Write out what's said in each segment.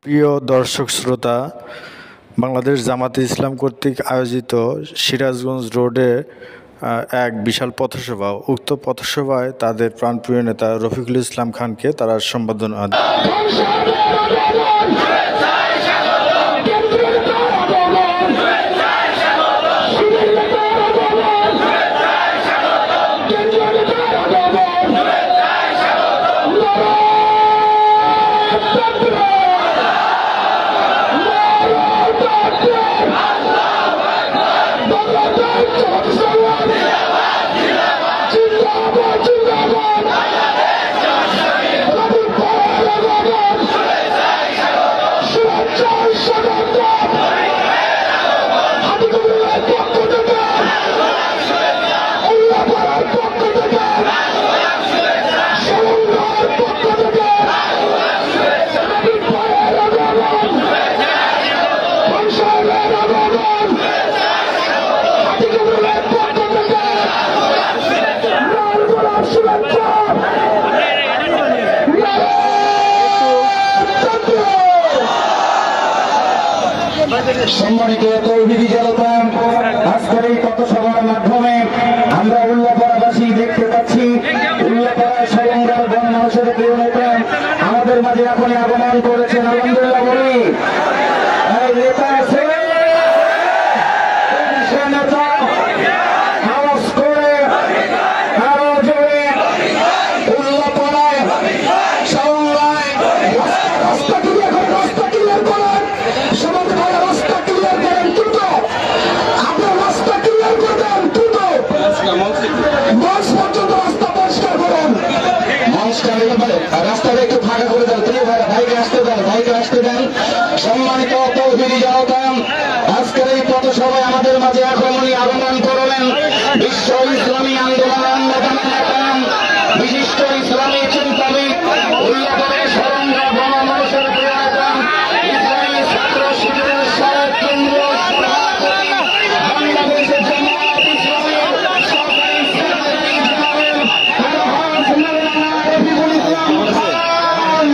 প্রিয় দর্শক শ্রোতা, বাংলাদেশ জামাতে ইসলাম কর্তৃক আয়োজিত সিরাজগঞ্জ রোডে এক বিশাল পথসভা। উক্ত পথসভায় তাদের প্রাণপ্রিয় নেতা রফিকুল ইসলাম খানকে তারা সম্বোধনা সম্মানিত তৌহিদি জনতা, আজকের এই পথসভার মাধ্যমে আমরা উল্লাপাড়াবাসী দেখতে পাচ্ছি উল্লাপাড়ায় সরঙ্গার গণমানুষের প্রিয় নেতা আমাদের মাঝে এখনই আগমন করেছেন। আলহামদুলিল্লাহ বলি নেতা আছে আওয়াজ করে আরো জোরে উল্লাপাড়ায় সরঙ্গায় রাস্তা ক্লিয়ার করেন, রাস্তা ক্লিয়ার করেন, সমাজ ভাই রাস্তা ক্লিয়ার করেন, দ্রুত আপনার রাস্তা ক্লিয়ার করবেন, দ্রুত মঞ্চ পর্যন্ত রাস্তা পরিষ্কার করুন। মঞ্চটা রাস্তাটা একটু ফাঁকা করে দেন, প্রিয় ভাই ভাইকে আসতে দেন, ভাইকে আসতে দেন। সম্মানিত তৌহিদি জনতা, আজকের এই পথসভায় আমাদের মাঝে এখনই আগমন করলেন বিশ্ব ইসলামী আন্দোলন অন্যতম নেতা বিশিষ্ট ইসলামী চিন্তাবিদ উল্লাপাড়ায় সরঙ্গা গণমানুষের প্রিয় নেতা ইসলামী ছাত্র শিবিরের সাবেক কেন্দ্রীয় সভাপতি বাংলাদেশের জামায়াত ইসলামী সরকারি সেক্রেটারি জেনারেল আলহাজ মাওলানা রফিকুল ইসলাম খান।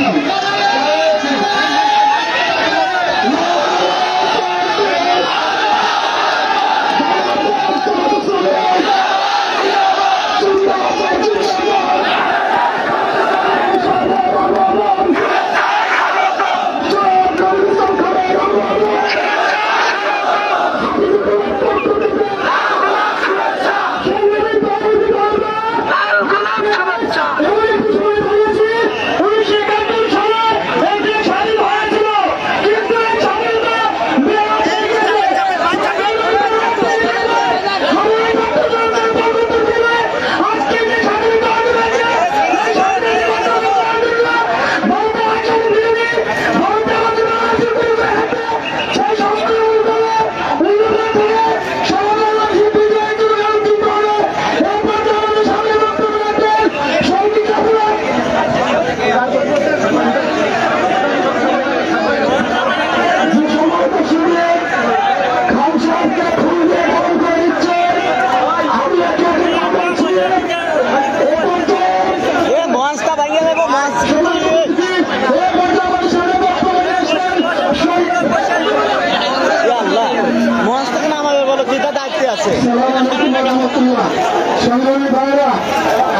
সংগ্রামী ভাইরা,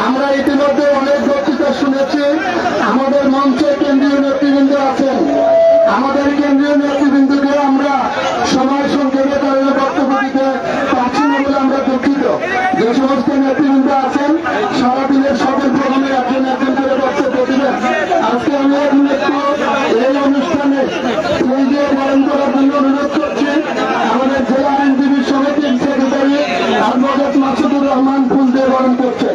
আমরা ইতিমধ্যে অনেক বক্তৃতা শুনেছি। আমাদের মঞ্চে কেন্দ্রীয় নেতৃবৃন্দ আছেন, আমাদের কেন্দ্রীয় নেতৃবৃন্দকে আমরা সময় সংক্ষেপে কারণে বক্তব্য দিতে পারছি না বলে আমরা দুঃখিত। যে সমস্ত নেতৃবৃন্দ আছেন সারাদিনের সকল প্রোগ্রামে একজন একজন করে বক্তব্য দিবেন। আজকে আমি একটু এই অনুষ্ঠানে ফুল দিয়ে বরণ করার জন্য অনুরোধ করছি আমাদের জেলা আইনজীবী সমিতির সেক্রেটারি আলমগত মাসুদুর রহমান ফুল দিয়ে বরণ করছেন।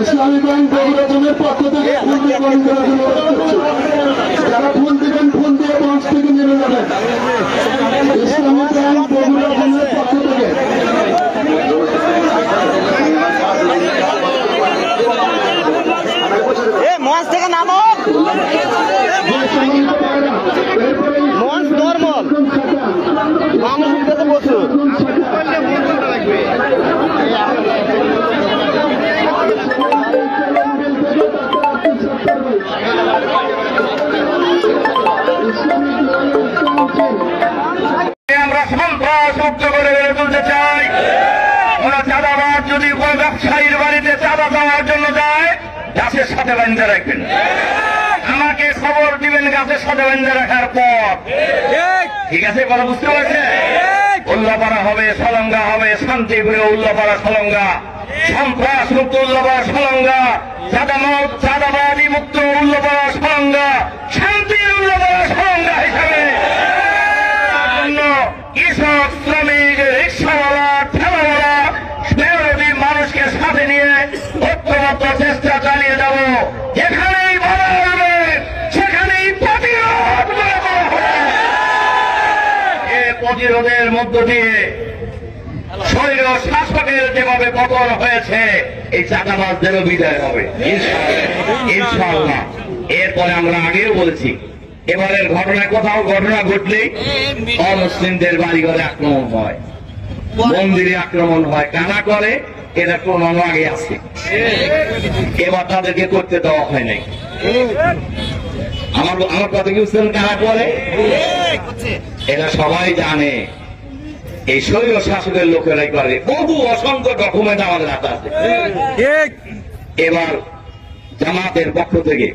ইসলামী ব্যাংক প্রোগ্রামের পক্ষ থেকে ফুল দিয়ে বরণ করার জন্য অনুরোধ করছি। যারা ফুল দিবেন ফুল দিয়ে মঞ্চ থেকে নেমে যাবেন। ইসলামী ব্যাংক প্রোগ্রামের পক্ষ থেকে মঞ্চ থেকে নামো, মঞ্চ নর্মাল মানুষ প্রচুর। ভাইয়ের বাড়িতে চাঁদা দেওয়ার জন্য যায়, গাছের সাথে বেঁধে রাখবেন। আমাকে খবর দিবেন গাছের সাথে বেঁধে রাখার পর। ঠিক আছে, কথা বুঝতে পারছেন? উল্লাপাড়া হবে, সলঙ্গা হবে, শান্তিপুরে উল্লাপাড়া সলঙ্গা, সন্ত্রাস মুক্ত উল্লাপাড়া সলঙ্গা, চাঁদাবাদী মুক্ত উল্লাপাড়া সলঙ্গা, শান্তির উল্লাপাড়া সলঙ্গা হিসাবে কৃষক, শ্রমিক, রিক্সাওয়ালা, ঠেলাওয়ালা, মেহনতি মানুষকে সাথে নিয়ে ঐক্যবদ্ধ চেষ্টা চালিয়ে যাব। যেখানেই বাধা হবে সেখানেই প্রতিরোধ গড়ে তোলা হবে। এই প্রতিরোধের মধ্য দিয়ে শরীর শাসকের যেভাবে পতন হয়েছে, এই চাঁদাবাজদেরও বিদায় হবে ইনশাআল্লাহ। এরপরে আমরা আগেও বলেছি, এবারের ঘটনায় কোথাও ঘটনা ঘটলেই অমুসলিমদের বাড়িঘরে আক্রমণ হয়, মন্দিরে আক্রমণ হয়, কানা করে, এটা প্রমাণ আগে আছে। এবার তাদেরকে করতে দেওয়া হয় নাই। আমার কথা কি বুঝছেন? কানা করে, এরা সবাই জানে এই শৈল শাসকের লোকেরাই করে। বহু অসংখ্য ডকুমেন্ট আমাদের হাতে আছে। এবার জামাতের পক্ষ থেকে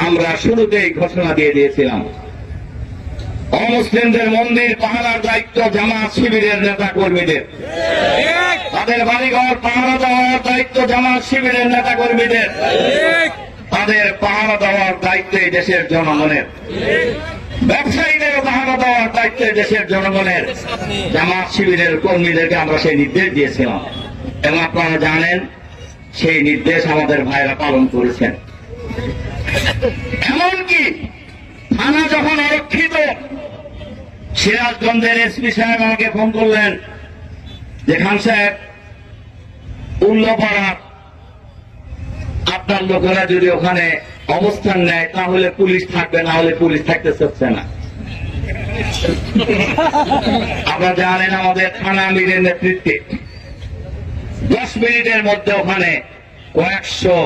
আমরা শুরুতেই ঘোষণা দিয়ে দিয়েছিলাম, অমুসলিমদের মন্দির পাহারার দায়িত্ব জামাত শিবিরের নেতা কর্মীদের, তাদের বাড়িঘর পাহারা দেওয়ার দায়িত্ব জামাত শিবিরের নেতা কর্মীদের, তাদের পাহারা দেওয়ার দায়িত্ব এই দেশের জনগণের, ব্যবসায়ীদের পাহারা দেওয়ার দায়িত্ব দেশের জনগণের। জামাত শিবিরের কর্মীদেরকে আমরা সেই নির্দেশ দিয়েছিলাম এবং আপনারা জানেন সেই নির্দেশ আমাদের ভাইরা পালন করেছেন। এমনকি থানা যখন আরক্ষিত, সিরাজগঞ্জের এসপি সাহেব আমাকে ফোন করলেন যে খান সাহেব, উল্লাপাড়া আপনার লোকেরা যদি ওখানে অবস্থান নেয় তাহলে পুলিশ থাকবে, না হলে পুলিশ থাকতে চাচ্ছে না। আপনারা জানেন আমাদের থানা আমিরের নেতৃত্বে 10 মিনিটের মধ্যে ওখানে কয়েকশো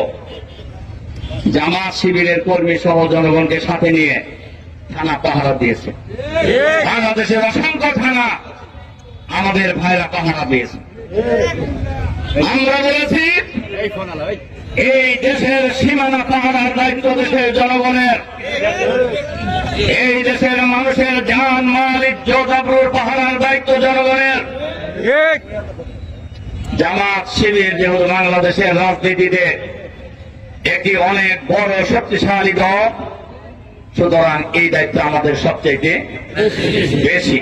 জামাত শিবিরের কর্মী সহ জনগণকে সাথে নিয়ে থানা পাহারা দিয়েছে। বাংলাদেশের অসংখ্য থানা আমাদের ভাইরা পাহারা দিয়েছে। আমরা বলেছি এই দেশের সীমানা পাহারার দায়িত্ব দেশের জনগণের, এই দেশের মানুষের জান মাল ইজ্জত আবরুর পাহারার দায়িত্ব জনগণের। জামাত শিবির যেহেতু বাংলাদেশের রাজনীতিতে একটি অনেক বড় শক্তিশালী দল, সুতরাং এই দায়িত্ব আমাদের সবচেয়ে বেশি।